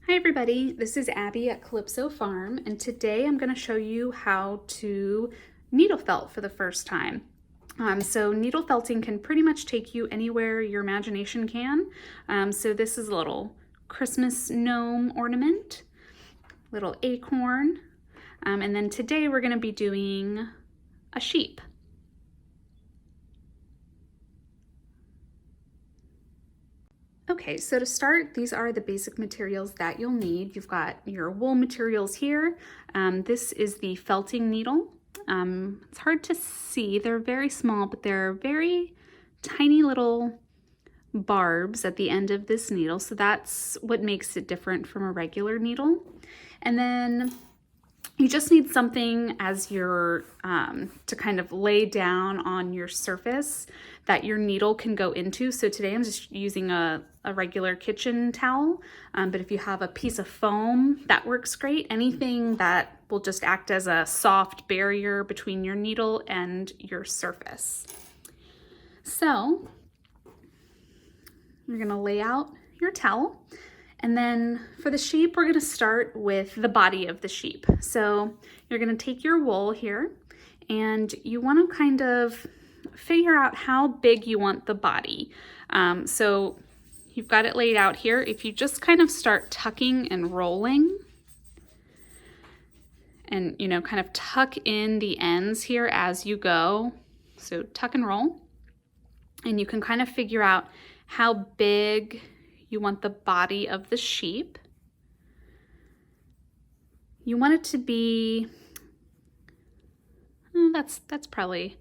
Hi everybody, this is Abby at Calypso Farm, and today I'm going to show you how to needle felt for the first time. So needle felting can pretty much take you anywhere your imagination can. So this is a little Christmas gnome ornament, little acorn, and then today we're going to be doing a sheep. Okay, so to start, these are the basic materials that you'll need. You've got your wool materials here. This is the felting needle. It's hard to see, they're very small, but they're very tiny little barbs at the end of this needle, so that's what makes it different from a regular needle. And then you just need something as your to kind of lay down on your surface that your needle can go into. So today I'm just using a regular kitchen towel, but if you have a piece of foam, that works great. Anything that will just act as a soft barrier between your needle and your surface. So you're gonna lay out your towel. And then for the sheep, we're gonna start with the body of the sheep. So you're gonna take your wool here and you wanna kind of figure out how big you want the body. So you've got it laid out here. If you just kind of start tucking and rolling and kind of tuck in the ends here as you go. So tuck and roll. And you can kind of figure out how big you want the body of the sheep. You want it to be, that's probably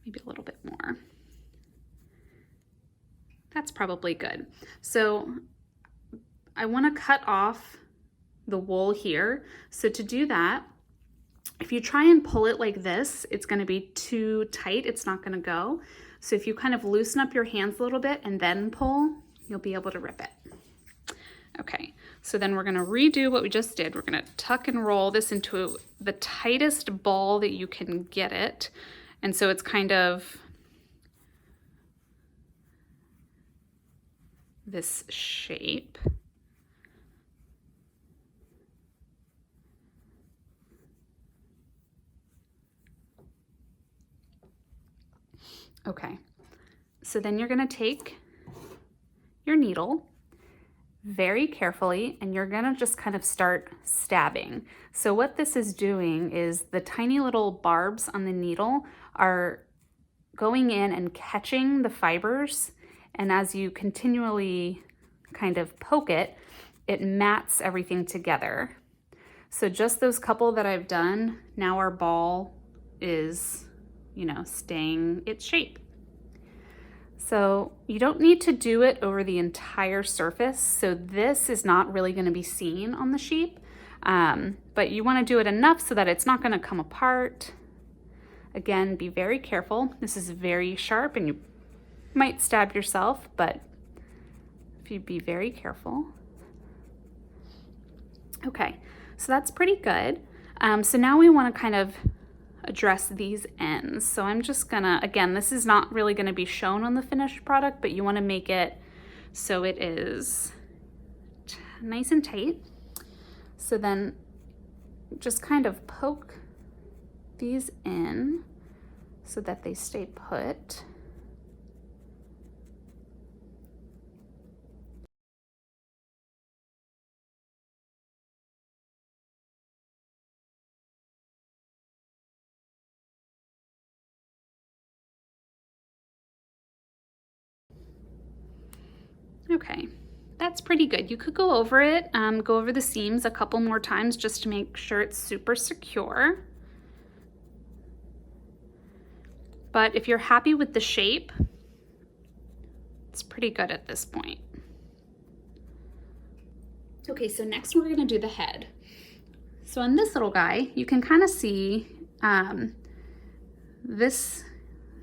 maybe a little bit more. That's probably good. So I want to cut off the wool here. So to do that, if you try and pull it like this, it's going to be too tight. It's not going to go. So if you kind of loosen up your hands a little bit and then pull, you'll be able to rip it. Okay, so then we're gonna redo what we just did. We're gonna tuck and roll this into the tightest ball that you can get it. And so it's kind of this shape. Okay, so then you're gonna take your needle very carefully and you're gonna just kind of start stabbing. So what this is doing is the tiny little barbs on the needle are going in and catching the fibers, and as you continually kind of poke it, it mats everything together. So just those couple that I've done, now our ball is staying its shape. So you don't need to do it over the entire surface. So this is not really going to be seen on the sheep, but you want to do it enough so that it's not going to come apart. Again, be very careful. This is very sharp and you might stab yourself, but if you be very careful. Okay, so that's pretty good. So now we want to kind of address these ends. So I'm just gonna, again, this is not really gonna be shown on the finished product, but you wanna make it so it is nice and tight. So then just kind of poke these in so that they stay put. Okay, that's pretty good. You could go over it, go over the seams a couple more times just to make sure it's super secure. But if you're happy with the shape, it's pretty good at this point. Okay, so next we're gonna do the head. So on this little guy, you can kind of see this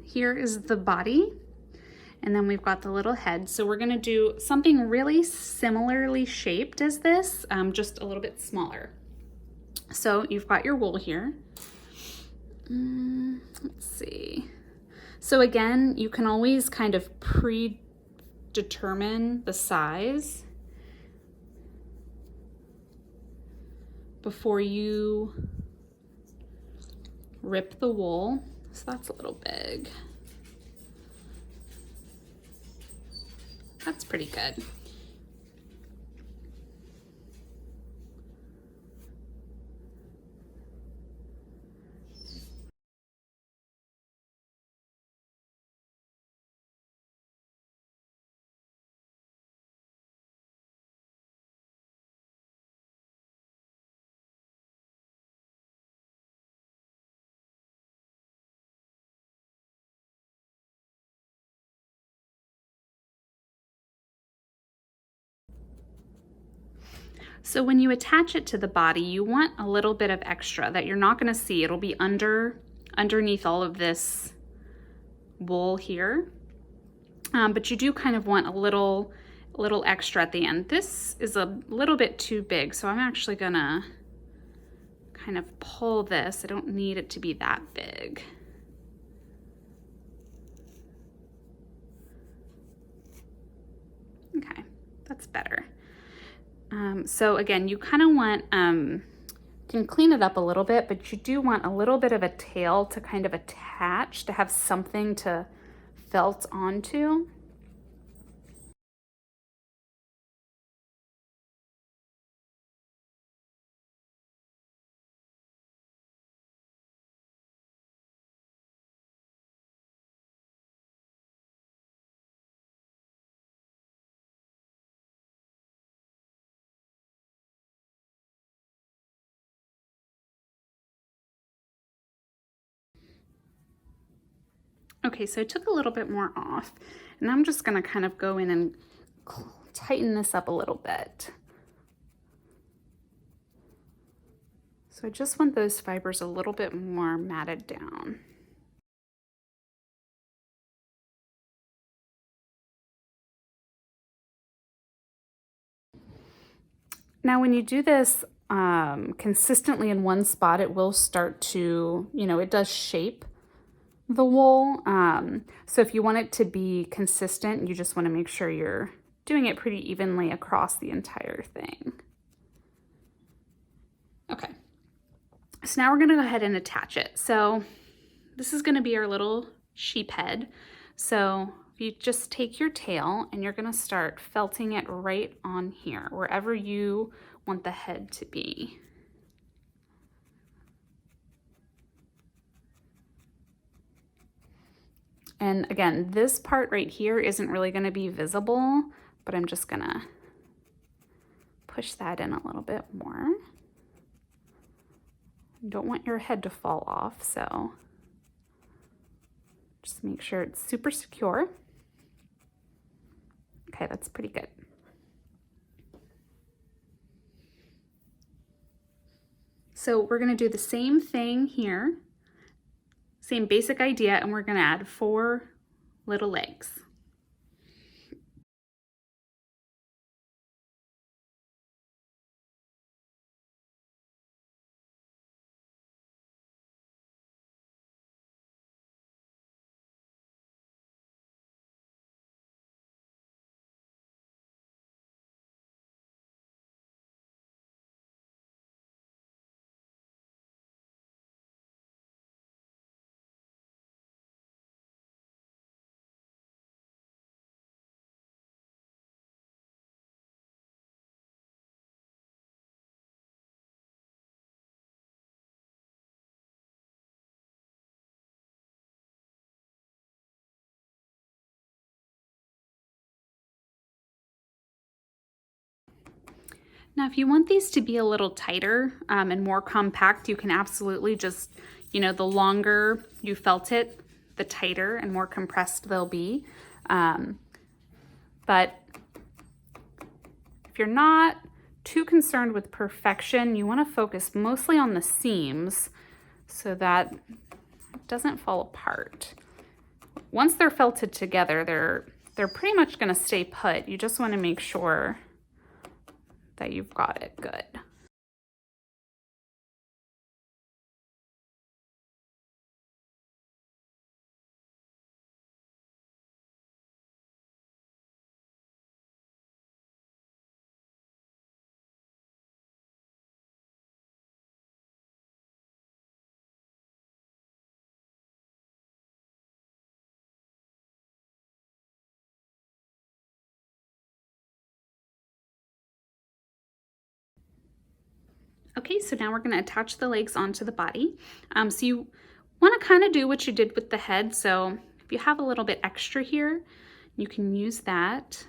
here is the body. And then we've got the little head. So we're gonna do something really similarly shaped as this, just a little bit smaller. So you've got your wool here. Let's see. So again, you can always kind of determine the size before you rip the wool. So that's a little big. That's pretty good. So when you attach it to the body, you want a little bit of extra that you're not going to see. It'll be underneath all of this wool here. But you do kind of want a little extra at the end. This is a little bit too big, so I'm actually gonna kind of pull this. I don't need it to be that big. Okay, that's better. So again, you kind of want, can clean it up a little bit, but you do want a little bit of a tail to kind of attach, to have something to felt onto. Okay, so I took a little bit more off, and I'm just gonna kind of go in and tighten this up a little bit. So I just want those fibers a little bit more matted down. Now, when you do this consistently in one spot, it will start to, it does shape the wool. So if you want it to be consistent, you just want to make sure you're doing it pretty evenly across the entire thing. Okay, so now we're going to go ahead and attach it. So this is going to be our little sheep head. So you just take your tail and you're going to start felting it right on here, wherever you want the head to be. And again, this part right here isn't really going to be visible, but I'm just going to push that in a little bit more. You don't want your head to fall off, so just make sure it's super secure. Okay, that's pretty good. So we're going to do the same thing here, same basic idea, and we're going to add 4 little legs. Now, if you want these to be a little tighter and more compact, you can absolutely just, the longer you felt it, the tighter and more compressed they'll be. But if you're not too concerned with perfection, you want to focus mostly on the seams so that it doesn't fall apart. Once they're felted together, they're pretty much going to stay put. You just want to make sure that you've got it good. Okay, so now we're gonna attach the legs onto the body. So you wanna kinda do what you did with the head. So if you have a little bit extra here, you can use that.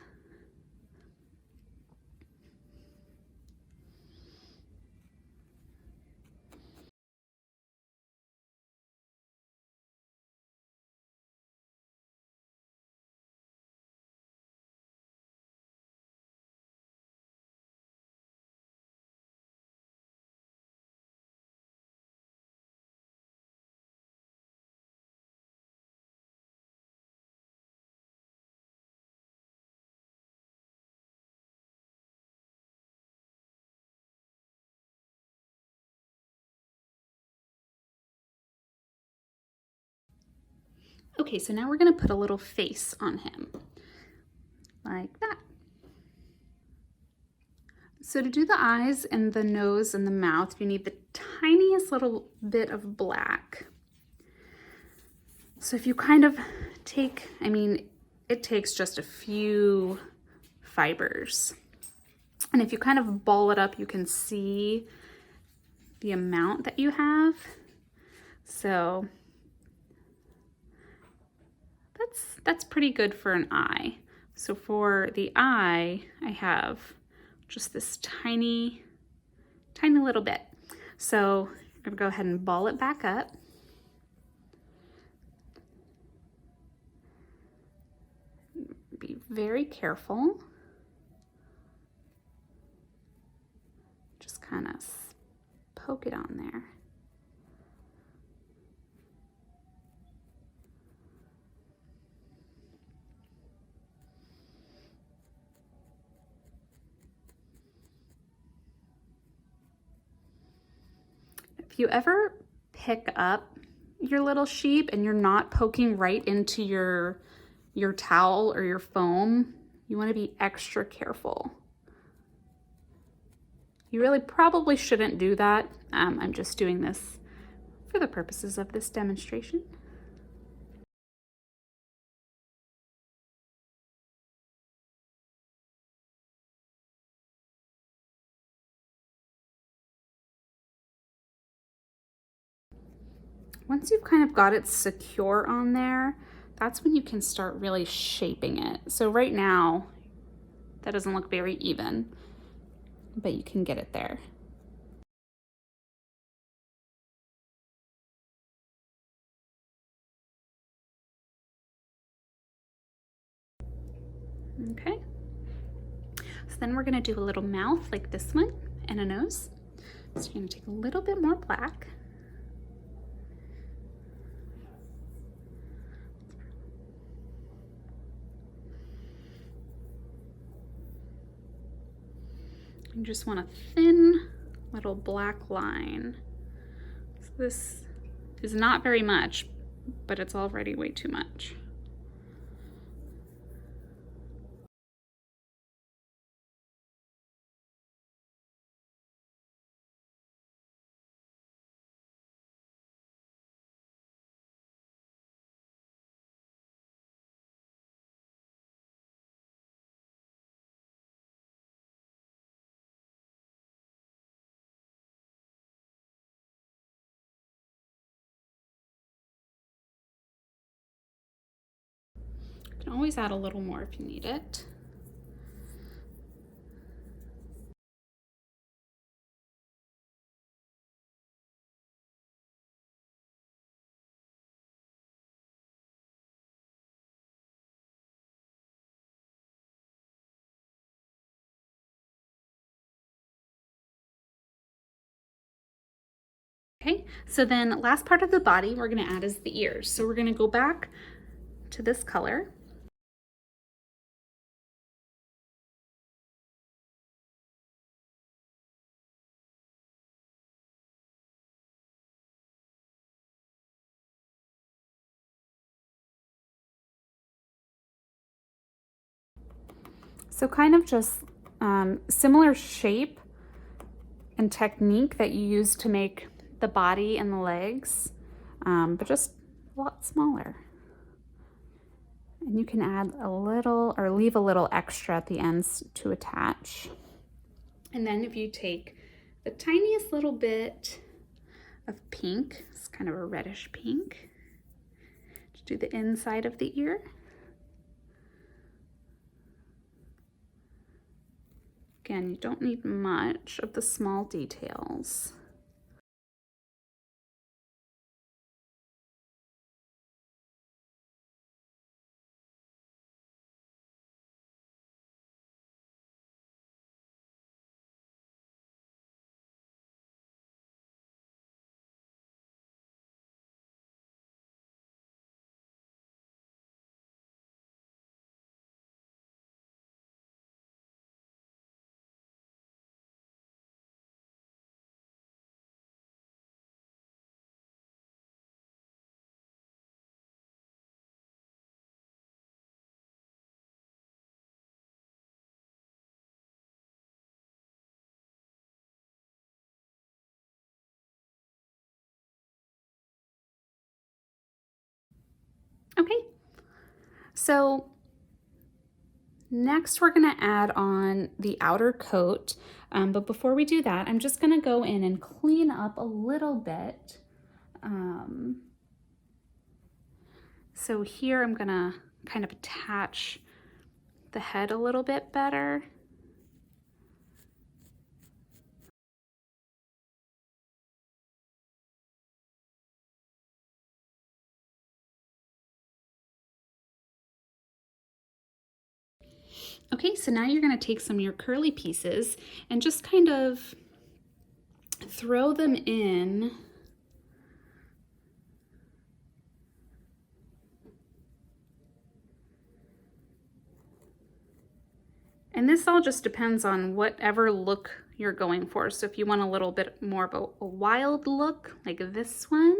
Okay, so now we're gonna put a little face on him, like that. So to do the eyes and the nose and the mouth, you need the tiniest little bit of black. So if you kind of take, I mean, it takes just a few fibers. And if you kind of ball it up, you can see the amount that you have. So that's pretty good for an eye. So for the eye, I have just this tiny little bit. So I'm gonna go ahead and ball it back up. Be very careful. Just kind of poke it on there. If you ever pick up your little sheep and you're not poking right into your towel or your foam, you want to be extra careful. You really probably shouldn't do that. I'm just doing this for the purposes of this demonstration. Once you've kind of got it secure on there, that's when you can start really shaping it. So right now, that doesn't look very even, but you can get it there. Okay. So then we're gonna do a little mouth like this one and a nose. So you're gonna take a little bit more black. You just want a thin little black line. So this is not very much, but it's already way too much. You can always add a little more if you need it. Okay, so then last part of the body we're gonna add is the ears. So we're gonna go back to this color. So kind of just similar shape and technique that you use to make the body and the legs, but just a lot smaller. And you can add a little or leave a little extra at the ends to attach. And then if you take the tiniest little bit of pink. It's kind of a reddish pink. Just do the inside of the ear. Again, you don't need much of the small details. Okay, so next we're gonna add on the outer coat, but before we do that, I'm just gonna go in and clean up a little bit. So here I'm gonna kind of attach the head a little bit better. Okay, so now you're gonna take some of your curly pieces and just kind of throw them in and this all just depends on whatever look you're going for. So if you want a little bit more of a wild look like this one,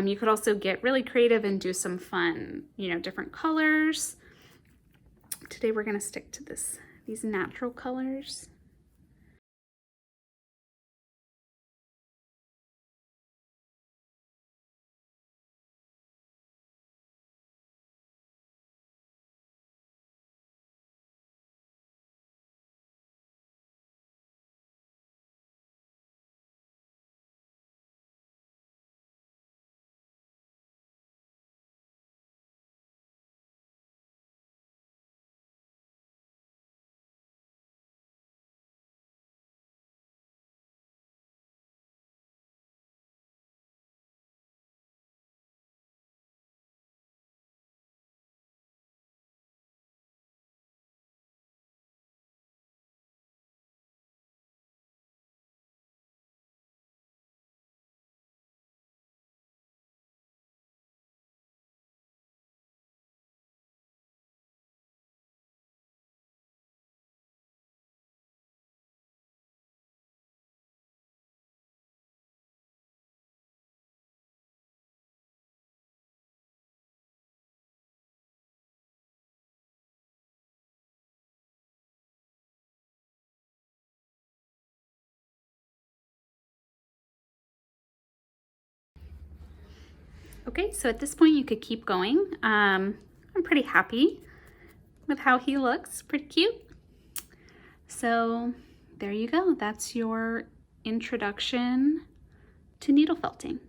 you could also get really creative and do some fun, different colors. Today we're gonna stick to these natural colors. Okay, so at this point you could keep going. I'm pretty happy with how he looks, pretty cute. So there you go, that's your introduction to needle felting.